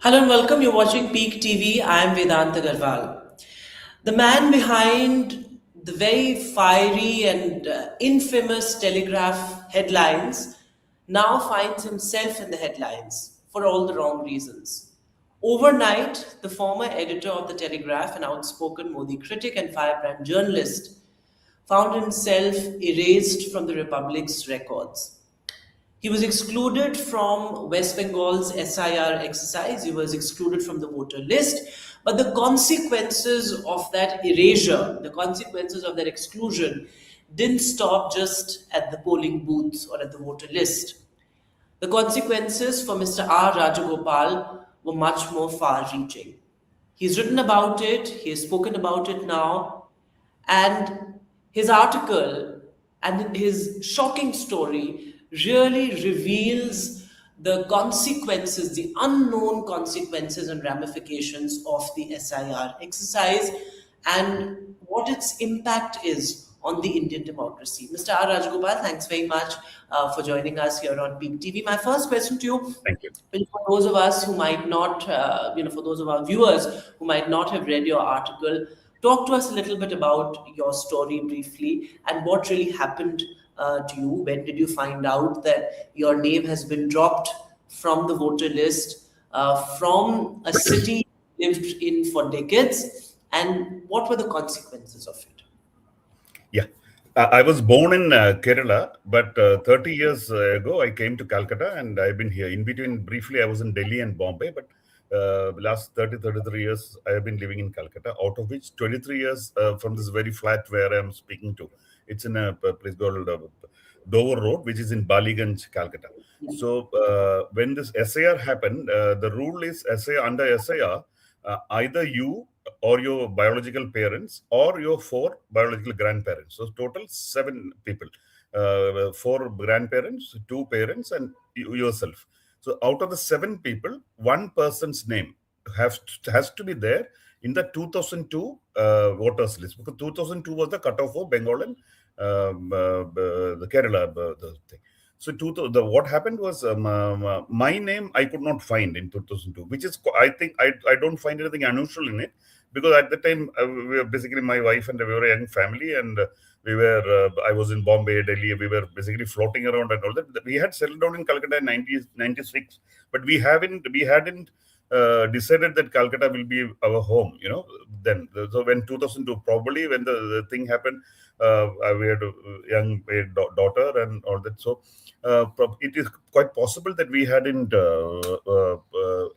Hello and welcome. You're watching Peak TV. I am Vedant Agarwal. The man behind the very fiery and infamous Telegraph headlines now finds himself in the headlines for all the wrong reasons. Overnight, the former editor of the Telegraph, an outspoken Modi critic and firebrand journalist, found himself erased from the Republic's records. He was excluded from West Bengal's SIR exercise. He was excluded from the voter list. But the consequences of that erasure, the consequences of that exclusion, didn't stop just at the polling booth or at the voter list. The consequences for Mr. R. Rajagopal were much more far reaching. He's written about it, he has spoken about it now, and his article and his shocking story really reveals the consequences, the unknown consequences and ramifications of the SIR exercise and what its impact is on the Indian democracy. Mr. R. Rajagopal, thanks very much for joining us here on Peak TV. My first question to you, Thank you. for those of us who might not, for those of our viewers who might not have read your article, talk to us a little bit about your story briefly and what really happened to you. When did you find out that your name has been dropped from the voter list from a city you lived in for decades, and what were the consequences of it? Yeah. I was born in Kerala, but 30 years ago, I came to Calcutta and I've been here. In between, briefly, I was in Delhi and Bombay, but last 33 years, I have been living in Calcutta, out of which 23 years from this very flat where I'm speaking to. It's in a place called Dover Road, which is in Baliganj, Calcutta. So when this SIR happened, the rule is under SIR, either you or your biological parents or your four biological grandparents. So total 7 people, 4 grandparents, 2 parents, and yourself. So out of the 7 people, one person's name has to be there in the 2002 voters list, because 2002 was the cutoff for Bengal and the Kerala the thing. So what happened was my name I could not find in 2002, which is I think I don't find anything unusual in it, because at the time we were basically my wife and we were a young family, and we were I was in Bombay, Delhi. We were basically floating around and all that. We had settled down in Calcutta in 1996, but we hadn't decided that Calcutta will be our home. Then so when 2002, probably when the thing happened, we had a young daughter and all that. So it is quite possible that we hadn't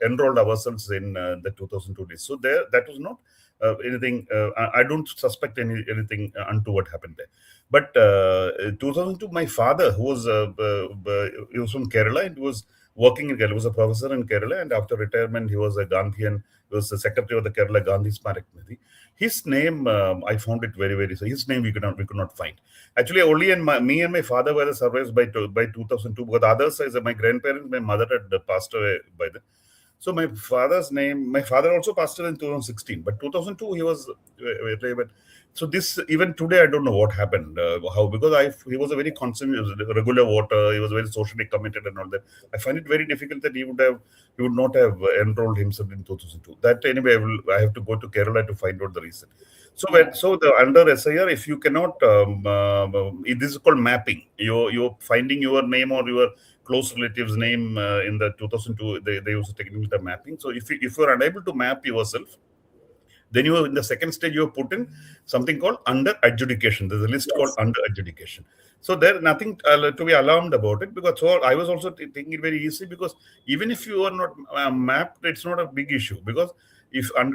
enrolled ourselves in the 2002 days. So that was not anything. I don't suspect anything untoward happened there. But 2002, my father, who was he was from Kerala and was working in Kerala, he was a professor in Kerala, and after retirement, he was a Gandhian. He was the secretary of the Kerala Gandhi Smarak Committee. His name, I found it very, very. So his name we could not find. Actually, only me and my father were the survivors by 2002. Because the others, as my grandparents, my mother had passed away by then. So my father also passed away in 2016, but 2002 he was. But so this, even today, I don't know what happened. How, because he was a very constant, regular voter. He was very socially committed and all that. I find it very difficult that he would not have enrolled himself in 2002. That anyway, I have to go to Kerala to find out the reason. So the under SIR, if you cannot, this is called mapping. You're finding your name or your close relative's name in the 2002. They use a technical term mapping. So if you're unable to map yourself, then you are in the second stage. You have put in something called under adjudication. There's a list called under adjudication. So there's nothing to be alarmed about it, because so I was also taking it very easy, because even if you are not mapped, it's not a big issue, because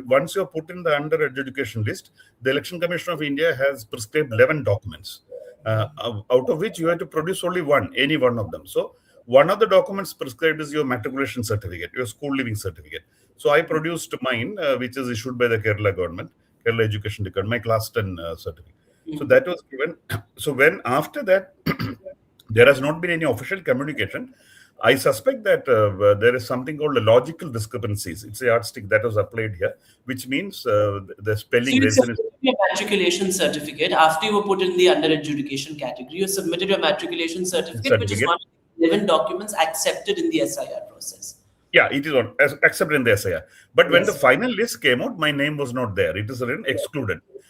once you are put in the under adjudication list, the Election Commission of India has prescribed 11 documents, out of which you have to produce only any one of them. So one of the documents prescribed is your matriculation certificate, your school living certificate. So I produced mine, which is issued by the Kerala government, Kerala Education Department, my class 10 certificate. So that was given. So when after that, there has not been any official communication. I suspect that there is something called logical discrepancies. It's a yardstick that was applied here, which means the spelling. So you submitted your matriculation certificate after you were put in the under adjudication category. You submitted your matriculation certificate, which is one of the 11 documents accepted in the SIR process. Yeah, it is on, except in the SIR. But when the Yes. final list came out, my name was not there. It is written excluded. Yeah.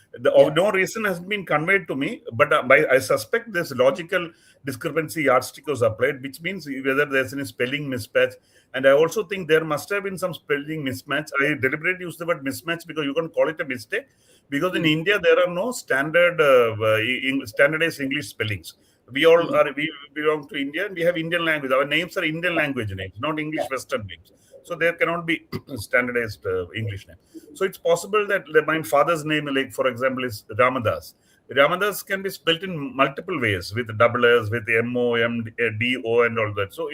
No reason has been conveyed to me, but I suspect this logical discrepancy yardstick was applied, which means whether there's any spelling mismatch. And I also think there must have been some spelling mismatch. I deliberately use the word mismatch because you can call it a mistake. Because in India there are no standardized English spellings. We belong to India and we have Indian language. Our names are Indian language names, not Yeah. English Western names. So there cannot be standardized English name. So it's possible that my father's name, like for example, is Ramadas. Ramadas can be spelled in multiple ways with double S, with MO, D, O, and all that. So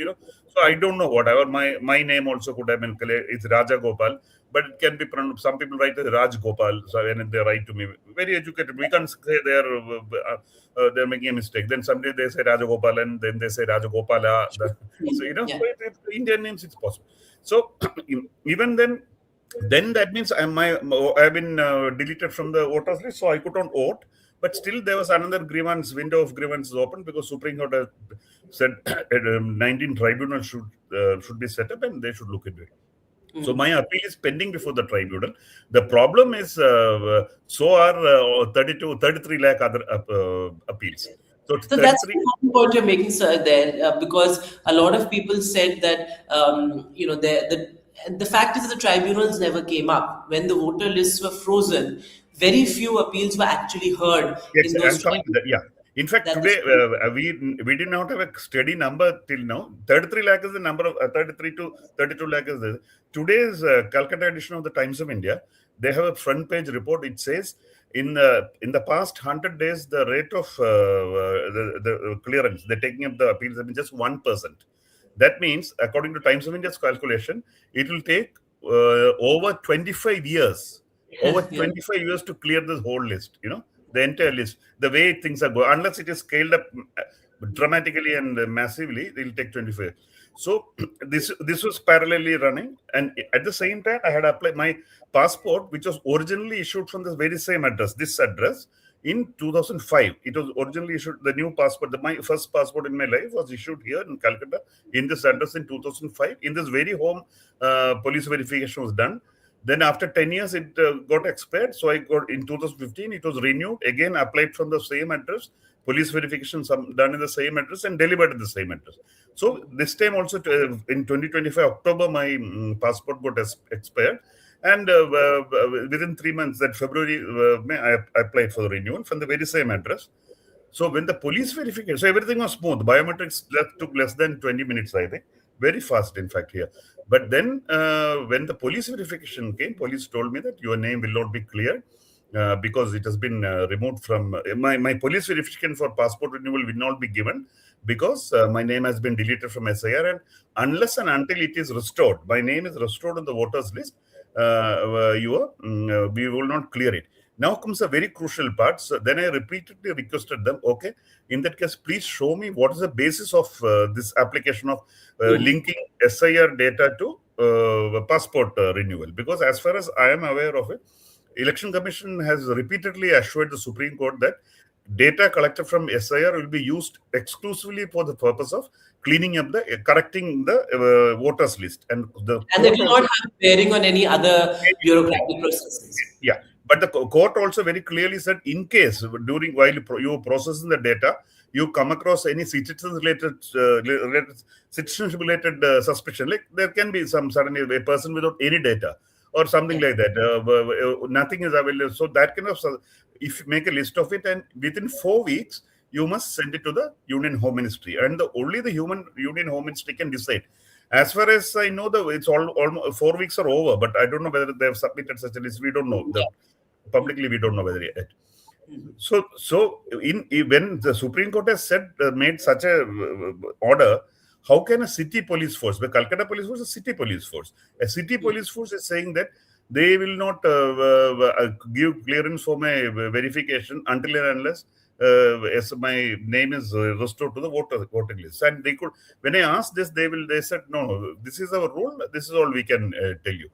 so I don't know whatever my name also could have been. It's Raja Gopal, but it can be pronounced. Some people write as Raj Gopal. So when they write to me, very educated. We can't say they're making a mistake. Then someday they say Rajagopal and then they say Rajagopala. So Yeah. so Indian names it's possible. So even then that means I've been deleted from the voters list, so I could not vote. But still, there was another grievance window of grievance is open because Supreme Court has said 19 tribunals should be set up and they should look into it. So my appeal is pending before the tribunal. The problem is so are 33 lakh other appeals. So So that's 33. the important point you're making, sir, there, because a lot of people said that the fact is that the tribunals never came up when the voter lists were frozen. Very few appeals were actually heard Yes, in I'm those coming to that. tribunals. Yeah. In fact, That is today we did not have a steady number till now. 33 lakh is the number of 33 to 32 lakh is the today's Calcutta edition of the Times of India. They have a front page report. It says in the past 100 days, the rate of the clearance, the taking up the appeals have been just 1%. That means, according to Times of India's calculation, it will take over 25 years, over yeah. 25 years to clear this whole list. The entire list, the way things are going, unless it is scaled up dramatically and massively, it will take 25. So this was parallelly running, and at the same time, I had applied my passport, which was originally issued from the very same address, this address, in 2005. It was originally issued, the new passport, my first passport in my life was issued here in Calcutta in this address in 2005. In this very home, police verification was done. Then after 10 years, it got expired. So I got in 2015, it was renewed, again applied from the same address, police verification done in the same address and delivered in the same address. So this time also in 2025, October, my passport got expired. And within 3 months, that February, I applied for the renewal from the very same address. So when the police verification, so everything was smooth. Biometrics took less than 20 minutes, I think. Very fast, in fact, here. But then when the police verification came, police told me that your name will not be cleared because it has been removed from my police verification for passport renewal will not be given because my name has been deleted from SIR, and unless and until it is restored, my name is restored on the voters list, we will not clear it. Now comes a very crucial part. So then I repeatedly requested them, okay, in that case, please show me what is the basis of this application of linking SIR data to passport renewal. Because as far as I am aware of it, Election Commission has repeatedly assured the Supreme Court that data collected from SIR will be used exclusively for the purpose of correcting the voters list. And the And they court do also not have bearing on any other bureaucratic processes. yeah, but the court also very clearly said, in case while you processing the data, you come across any citizenship related suspicion, like there can be some suddenly a person without any data or something Yeah. like that, nothing is available. So that kind of, if you make a list of it, and within 4 weeks, you must send it to the Union Home Ministry, and only the Union Home Ministry can decide. As far as I know, it's almost 4 weeks are over, but I don't know whether they have submitted such a list. We don't know. Yeah. Publicly, we don't know whether yet. So when the Supreme Court has made such a order, how can a city police force, the Calcutta police force, a city police force, a city police force is saying that they will not give clearance for my verification until and unless as my name is restored to the voting list. And they could, when I asked this, they said no, this is our rule. This is all we can tell you.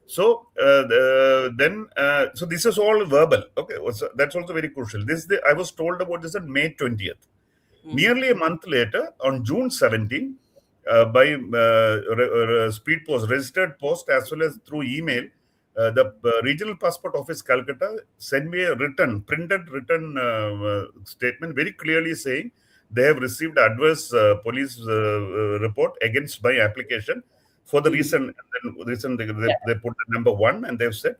So so this is all verbal. Okay, so that's also very crucial. I was told about this on May 20th. Nearly a month later, on June 17th, by speed post, registered post, as well as through email. The regional passport office Calcutta sent me a printed written statement very clearly saying they have received adverse police report against my application for the Mm. reason. And then reason Yeah. they put the number one, and they've said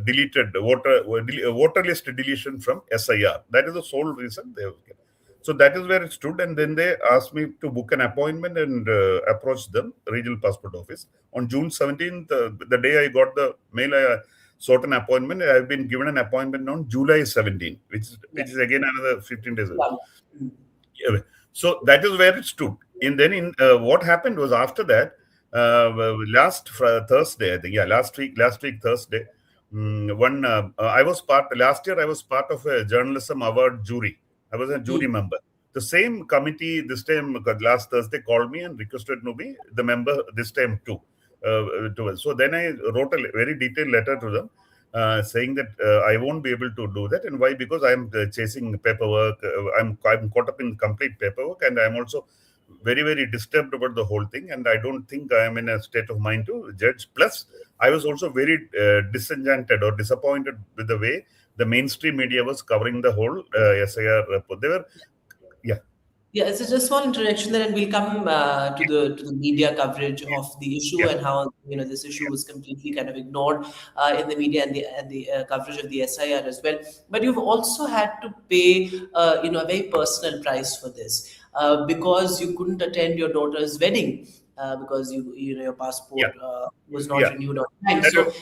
deleted voter list deletion from SIR. That is the sole reason they have given. So that is where it stood, and then they asked me to book an appointment and approach them, regional passport office. On June 17th, the day I got the mail, I sought an appointment. I have been given an appointment on July 17th, Yeah. which is again another 15 days. Yeah. Mm. Yeah. So that is where it stood. And then what happened was after that, Thursday, I think, yeah, last week Thursday, one I was part last year. I was part of a journalism award jury. I was a jury Mm. member. The same committee this time last Thursday called me and requested to be the member this time too. So then I wrote a very detailed letter to them saying that I won't be able to do that, and why? Because I'm chasing paperwork. I'm caught up in complete paperwork, and I'm also very disturbed about the whole thing, and I don't think I am in a state of mind to judge. Plus, I was also very disenchanted or disappointed with the way the mainstream media was covering the whole SIR report. They were, yeah, Yeah, it's just a small introduction there, and we'll come to the media coverage of the issue yeah, and how this issue was completely kind of ignored in the media and the coverage of the SIR as well. But you've also had to pay a very personal price for this because you couldn't attend your daughter's wedding because your yeah, passport was not yeah. renewed on time. That So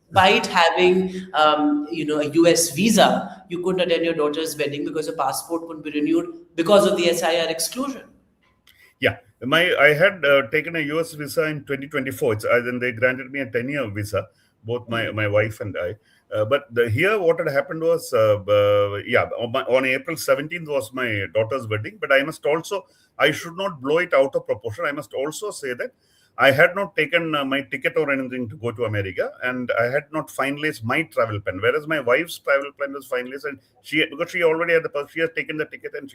despite having a US visa, you couldn't attend your daughter's wedding because your passport couldn't be renewed because of the SIR exclusion. Yeah, I had taken a US visa in 2024. Then they granted me a 10-year visa, both my wife and I. Here, what had happened was, on April 17th was my daughter's wedding. But I should not blow it out of proportion. I must also say that I had not taken my ticket or anything to go to America, and I had not finalized my travel plan. Whereas my wife's travel plan was finalized, and because she already had she has taken the ticket, and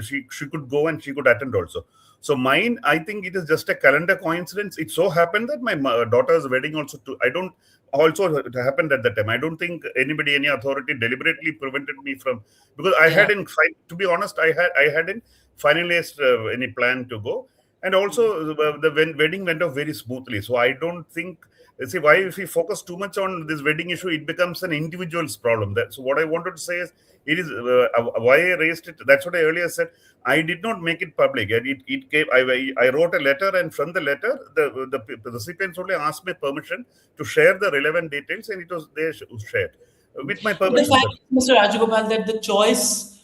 she could go and she could attend also. So mine, I think it is just a calendar coincidence. It so happened that my daughter's wedding also I don't also it happened at that time. I don't think any authority deliberately prevented me from, because I Yeah. hadn't to be honest, I hadn't finalized any plan to go, and also the wedding went off very smoothly. So I don't think, see, why if we focus too much on this wedding issue, it becomes an individual's problem. So what I wanted to say is, it is why I raised it. That's what I earlier said. I did not make it public, and it came. I wrote a letter, and from the letter, the recipients only asked me permission to share the relevant details, and it was they shared with my But the permission. fact, Mr. Rajagopal, that the choice,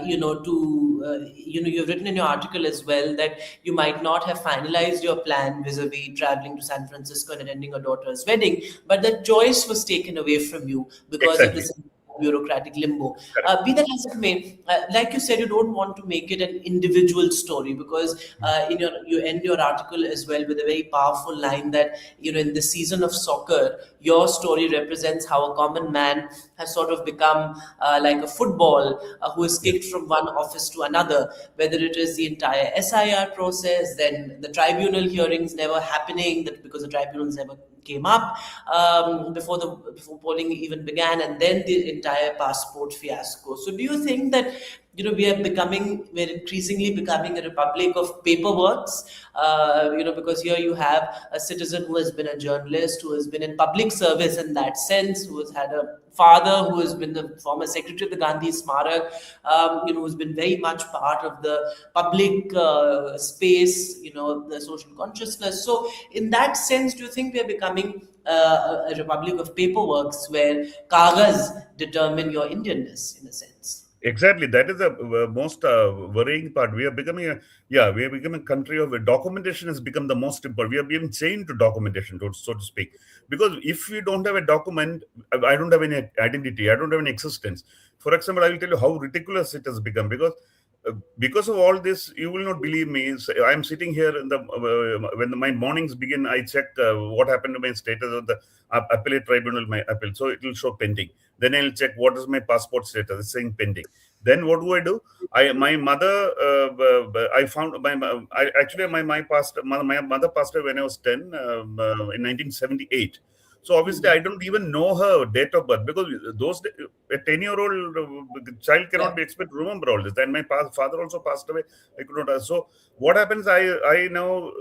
you've written in your article as well that you might not have finalized your plan vis-a-vis traveling to San Francisco and attending your daughter's wedding, but the choice was taken away from you because of Exactly. this bureaucratic limbo. Correct. Be that as it may, like you said, you don't want to make it an individual story because you end your article as well with a very powerful line that in the season of soccer, your story represents how a common man has sort of become like a football who is Yeah. kicked from one office to another, whether it is the entire SIR process, then the tribunal hearings never happening that because the tribunals never came up before polling even began, and then the entire passport fiasco. So, do you think that we're increasingly becoming a republic of paperworks? Because here you have a citizen who has been a journalist, who has been in public service in that sense, who has had a father who has been the former secretary of the Gandhi Smarak, who's been very much part of the public space, the social consciousness. So, in that sense, do you think we are becoming a republic of paperworks where kagas determine your Indianness, in a sense? Exactly. That is the most worrying part. We are becoming a country of documentation has become the most important. We are being chained to documentation, so to speak. Because if we don't have a document, I don't have any identity. I don't have any existence. For example, I will tell you how ridiculous it has become. Because of all this, you will not believe me. I'm sitting here in when my mornings begin. I check what happened to my status of the appellate tribunal, my appeal. So it will show pending. Then I'll check what is my passport status. It's saying pending. Then what do? My mother, I found my my mother passed away when I was 10, in 1978. So obviously, Hmm. I don't even know her date of birth, because a 10-year-old child Yeah. cannot be expected to remember all this. Then my father also passed away. I could not. So what happens? I now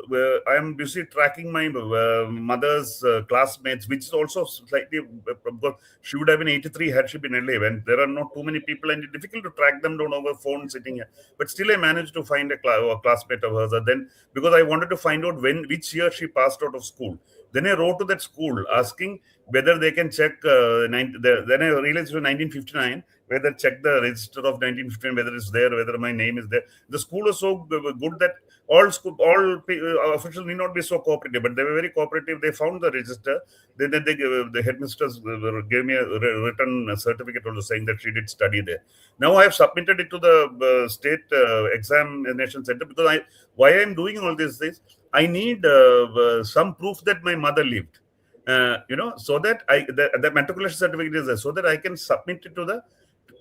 I am busy tracking my mother's classmates, which is also slightly because she would have been 83 had she been alive, and there are not too many people, and it's difficult to track them down over phone sitting here. But still, I managed to find a classmate of hers. And then, because I wanted to find out which year she passed out of school, then I wrote to that school asking whether they can check. Then I realized it was 1959. Whether check the register of 1959, whether it's there, whether my name is there. The school was so good that all officials need not be so cooperative, but they were very cooperative. They found the register. Then the headmistress gave me a written certificate also saying that she did study there. Now I have submitted it to the state examination center, because why I am doing all these things. I need some proof that my mother lived. So that the matriculation certificate is there, so that I can submit it to the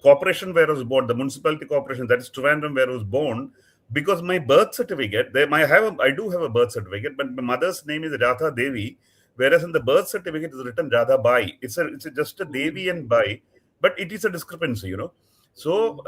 corporation where I was born, the municipality corporation, that is Trivandrum, where I was born. Because my birth certificate, I do have a birth certificate, but my mother's name is Radha Devi, whereas in the birth certificate is written Radha Bai. Just a Devi and Bai, but it is a discrepancy. So,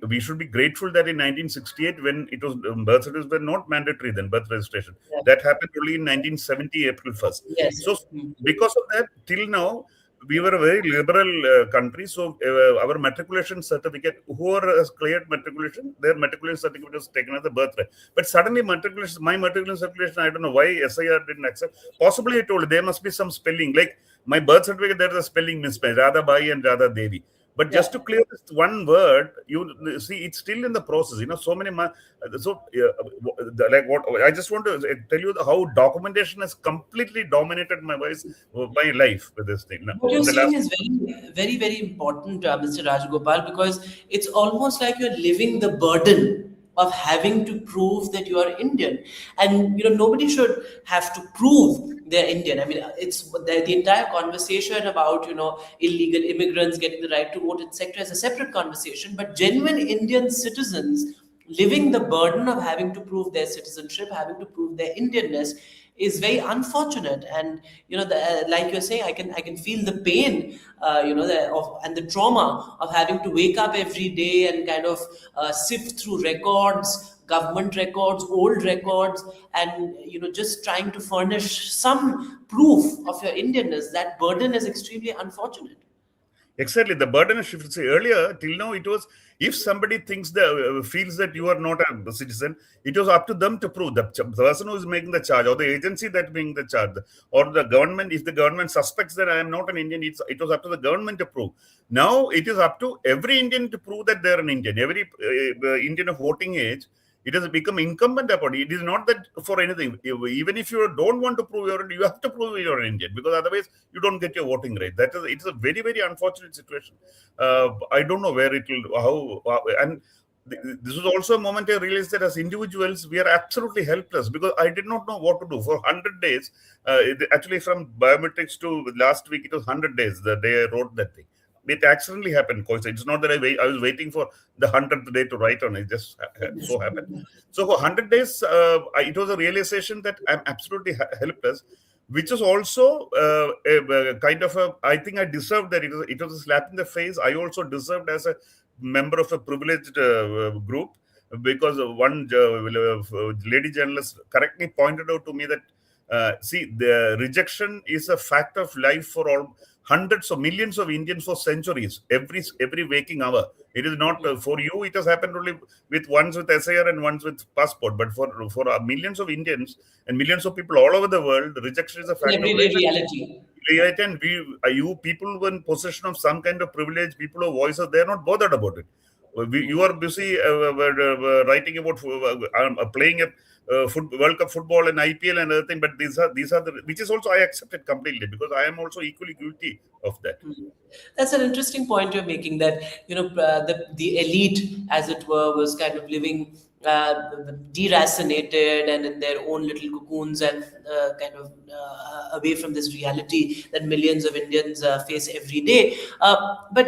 we should be grateful that in 1968, when it was birth certificates were not mandatory, then birth registration, Yeah. that happened only in 1970 April 1st. Yes. So, Hmm. because of that, till now we were a very liberal country. So our matriculation certificate, whoever has cleared matriculation, their matriculation certificate was taken as a birthright. But suddenly my matriculation certification, I don't know why SIR didn't accept. Possibly I told there must be some spelling. Like my birth certificate, there is a spelling mismatch, Radha Bai and Radha Devi. But just Yeah. to clear this one word, you see, it's still in the process. So many. Like what I just want to tell you how documentation has completely dominated my life with this thing. Now, What you're in the saying last, is very, very, very important, Mr. Rajgopal, because it's almost like you're living the burden of having to prove that you are Indian, and nobody should have to prove they're Indian. I mean, it's the entire conversation about illegal immigrants getting the right to vote, etc. is a separate conversation. But genuine Indian citizens living the burden of having to prove their citizenship, having to prove their Indianness, is very unfortunate. And like you're saying, I can feel the pain, and the trauma of having to wake up every day and kind of sift through records, government records, old records, and just trying to furnish some proof of your Indianness. That burden is extremely unfortunate. exactly, the burden is shifted. See, earlier till now, it was if somebody feels that you are not a citizen, it was up to them to prove. The person who is making the charge, or the agency that being the charge, or the government. If the government suspects that I am not an Indian, it was up to the government to prove. Now it is up to every Indian to prove that they are an Indian. Every Indian of voting age, it has become incumbent upon it. It is not that for anything. Even if you don't want to prove you have to prove you're Indian, because otherwise you don't get your voting right. It's a very, very unfortunate situation. I don't know where it will and this was also a moment I realized that as individuals we are absolutely helpless, because I did not know what to do for 100 days. Actually, from biometrics to last week, it was 100 days. The day I wrote that thing, it accidentally happened. It's not that I was waiting for the 100th day to write on it. Just so happened. So for 100 days, it was a realization that I'm absolutely helpless, which is also a kind of I think I deserved that. It was a slap in the face. I also deserved as a member of a privileged group, because one lady journalist correctly pointed out to me that see, the rejection is a fact of life for all hundreds of millions of Indians for centuries, every waking hour. It is not for you. It has happened only with ones with SIR and ones with passport, but for millions of Indians and millions of people all over the world, rejection is a In fact of everyday life. reality. Right, and you people who are in possession of some kind of privilege, people of voices, they are not bothered about it. You are busy writing about playing a World Cup football and IPL and other thing, but these are the, which is also I accept it completely, because I am also equally guilty of that. That's an interesting point you're making, that the elite, as it were, was kind of living uh, deracinated and in their own little cocoons and kind of away from this reality that millions of Indians face every day. But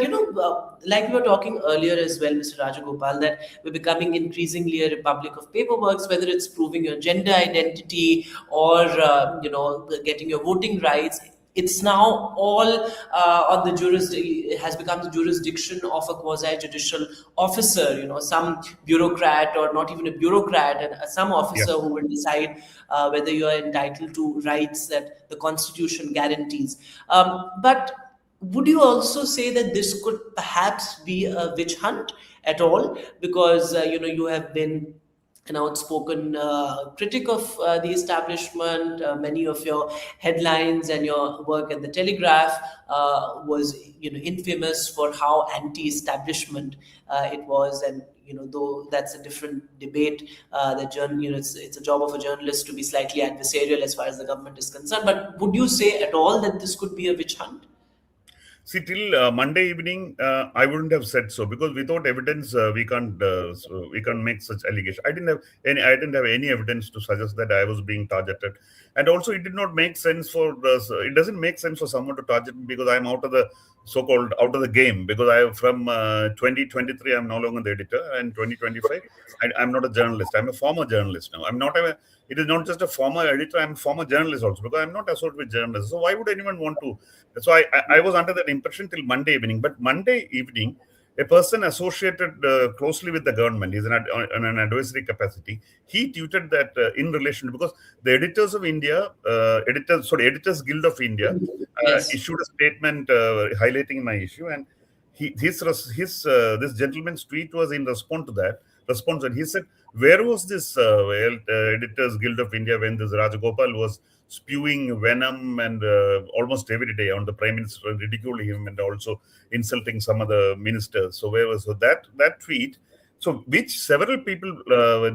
like we were talking earlier as well, Mr. Rajagopal, that we're becoming increasingly a republic of paperworks, whether it's proving your gender identity or getting your voting rights. It's now all on the it has become the jurisdiction of a quasi judicial officer, some bureaucrat or not even a bureaucrat, and some Yeah. officer who will decide whether you are entitled to rights that the constitution guarantees. But would you also say that this could perhaps be a witch hunt at all? Because you have been an outspoken critic of the establishment. Many of your headlines and your work at the Telegraph was, infamous for how anti-establishment it was, and though that's a different debate. It's a job of a journalist to be slightly adversarial as far as the government is concerned. But would you say at all that this could be a witch hunt? See, till Monday evening, I wouldn't have said so because without evidence, we can't make such allegation. I didn't have any evidence to suggest that I was being targeted, and also it did not make sense for us. It doesn't make sense for someone to target me because I'm out of the so-called out of the game because I from 2023 I'm no longer the editor, and 2025 I'm not a journalist. I'm a former journalist now. I'm not a. It is not just a former editor. I'm a former journalist also because I'm not associated with journalists. So why would anyone want to? So I was under that impression till Monday evening. But Monday evening, a person associated closely with the government, is in an advisory capacity. He tweeted that in relation because the editors of India, Editors Guild of India, Yes. issued a statement highlighting my issue, and this gentleman's tweet was in response to that. Response, and he said, "Where was this Editors Guild of India when this Rajagopal was spewing venom and almost every day on the prime minister, and ridiculing him, and also insulting some of the ministers?" So where was that tweet? So which several people,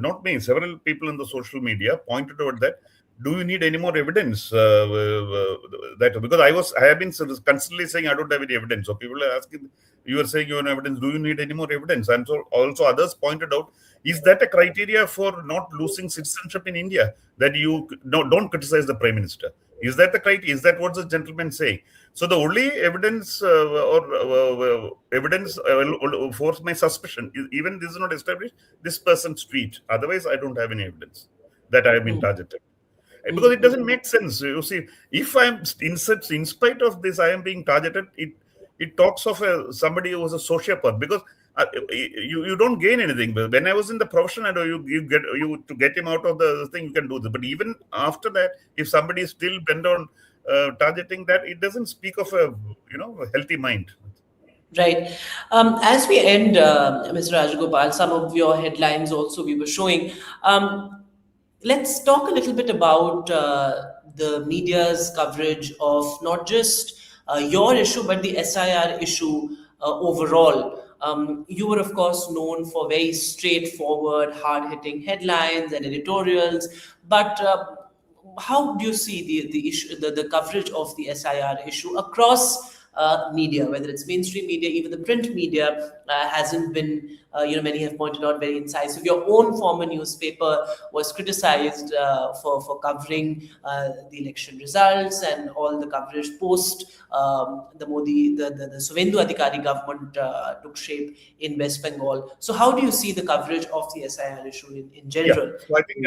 not me, several people in the social media pointed out that. Do you need any more evidence? That because I have been sort of constantly saying I don't have any evidence. So people are asking, you are saying you have no evidence. Do you need any more evidence? And so also others pointed out, is that a criteria for not losing citizenship in India that you don't criticize the prime minister? Is that the criteria? Is that what the gentleman saying? So the only evidence evidence for my suspicion, even this is not established, this person's tweet. Otherwise, I don't have any evidence that I have been targeted because it doesn't make sense. You see, if I'm in spite of this, I am being targeted. It talks of somebody who was a sociopath because you don't gain anything. But when I was in the profession, I know you get you to get him out of the thing, you can do this. But even after that, if somebody is still bent on targeting that, it doesn't speak of a healthy mind. Right. As we end, Mr. Rajagopal, some of your headlines also we were showing. Let's talk a little bit about the media's coverage of not just your issue, but the SIR issue overall. You were, of course, known for very straightforward, hard hitting headlines and editorials, but how do you see the issue, the coverage of the SIR issue across media, whether it's mainstream media, even the print media hasn't been, many have pointed out, very incisive. Your own former newspaper was criticized for covering the election results and all the coverage post the Modi, the Suvendu Adhikari government took shape in West Bengal. So, how do you see the coverage of the SIR issue in Yeah. general? So I think,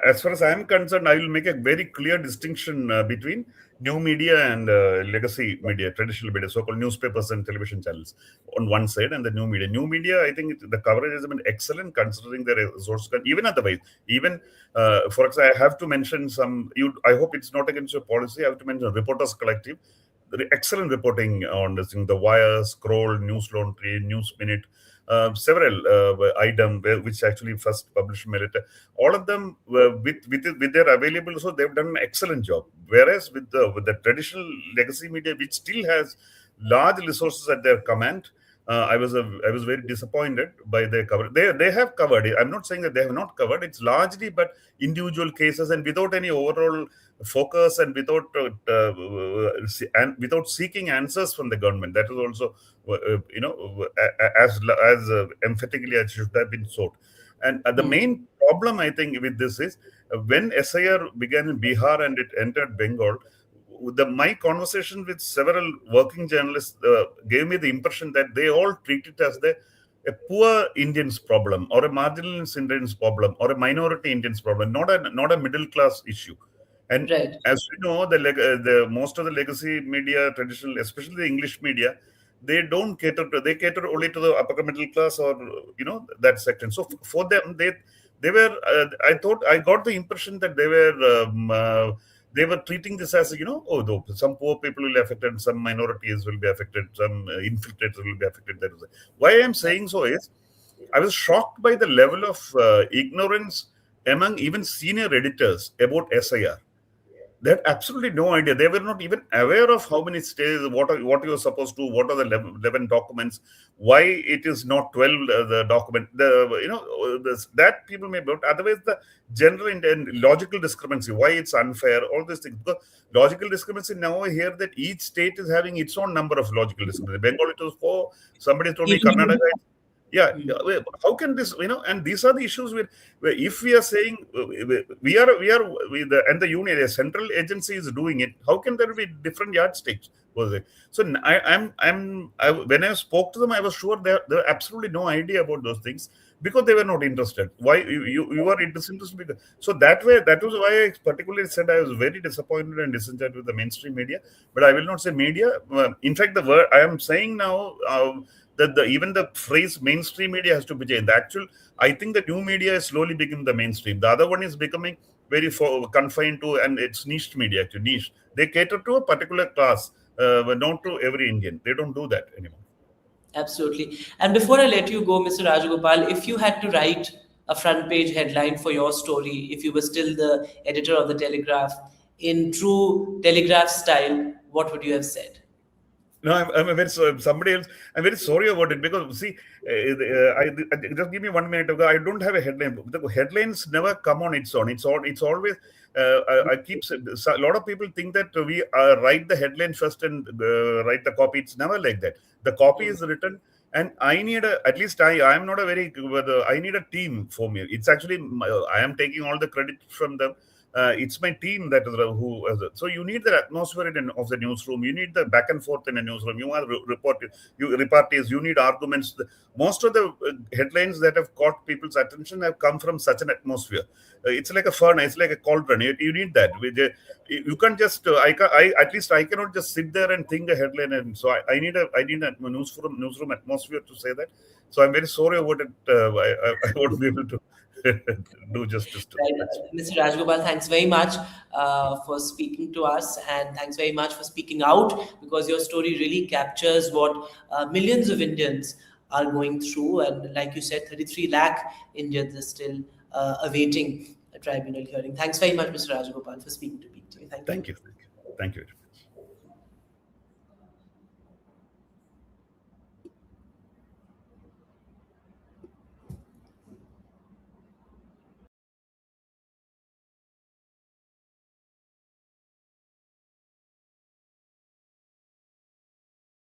as far as I am concerned, I will make a very clear distinction between new media and legacy media, traditional media, so-called newspapers and television channels on one side, and the new media. New media, I think the coverage has been excellent considering their resources, even otherwise. Even, for example, I have to mention some, I hope it's not against your policy, I have to mention Reporters Collective. Excellent reporting on this thing, The Wire, Scroll, News Laundry, News Minute, several item which actually first published my letter. All of them with their available, so they've done an excellent job. Whereas with the traditional legacy media, which still has large resources at their command, I was very disappointed by their cover. They have covered it. I'm not saying that they have not covered. It's largely but individual cases and without any overall focus and without seeking answers from the government. That is also as emphatically as should have been sought. And the main problem, I think, with this is when SIR began in Bihar and it entered Bengal, my conversation with several working journalists gave me the impression that they all treat it as a poor Indian's problem, or a marginal Indian's problem, or a minority Indian's problem, not a middle class issue. And Right. as we know, the most of the legacy media, traditional, especially the English media, they cater only to the upper middle class, or that section. So for them, they were. I got the impression that they were treating this as, though some poor people will be affected, some minorities will be affected, some infiltrators will be affected. That is why I am saying so is I was shocked by the level of ignorance among even senior editors about SIR. They had absolutely no idea. They were not even aware of how many stages, what you're supposed to, what are the 11 documents, why it is not 12 the document. That people may, but otherwise the general and logical discrepancy, why it's unfair, all these things. Because logical discrepancy, now I hear that each state is having its own number of logical discrepancy. Bengal, it was 4. Somebody told me Karnataka. Yeah, how can this, and these are the issues where if we are saying and the union, a central agency is doing it, how can there be different yardsticks? So when I spoke to them, I was sure they were absolutely no idea about those things, because they were not interested. Why you are disinterested? Because, so that was why I particularly said I was very disappointed and disenchanted with the mainstream media. But I will not say media. In fact, the word I am saying now. That even the phrase mainstream media has to be changed. I think the new media is slowly becoming the mainstream. The other one is becoming very confined to, and it's niche media, actually niche. They cater to a particular class, but not to every Indian. They don't do that anymore. Absolutely. And before I let you go, Mr. Rajagopal, if you had to write a front page headline for your story, if you were still the editor of the Telegraph, in true Telegraph style, what would you have said? No, I'm very sorry. Somebody else. I'm very sorry about it, because see, just give me 1 minute ago. I don't have a headline. The headlines never come on its own. It's always. I keep saying, a lot of people think that we write the headline first and write the copy. It's never like that. The copy is written, and I need at least I am not a very. I need a team for me. It's actually I am taking all the credit from them. It's my team that is who. So you need the atmosphere of the newsroom. You need the back and forth in a newsroom. You are repartees. You need arguments. Most of the headlines that have caught people's attention have come from such an atmosphere. It's like a furnace. It's like a cauldron. You need that. You can't just. At least I cannot just sit there and think a headline. And so I need a newsroom atmosphere to say that. So I'm very sorry about it. I won't be able to do justice to Right. that. Mr. Rajgopal, thanks very much for speaking to us, and thanks very much for speaking out, because your story really captures what millions of Indians are going through. And like you said, 33 lakh Indians are still awaiting a tribunal hearing. Thanks very much, Mr. Rajgopal, for speaking to me. Thank you. Thank you. Thank you.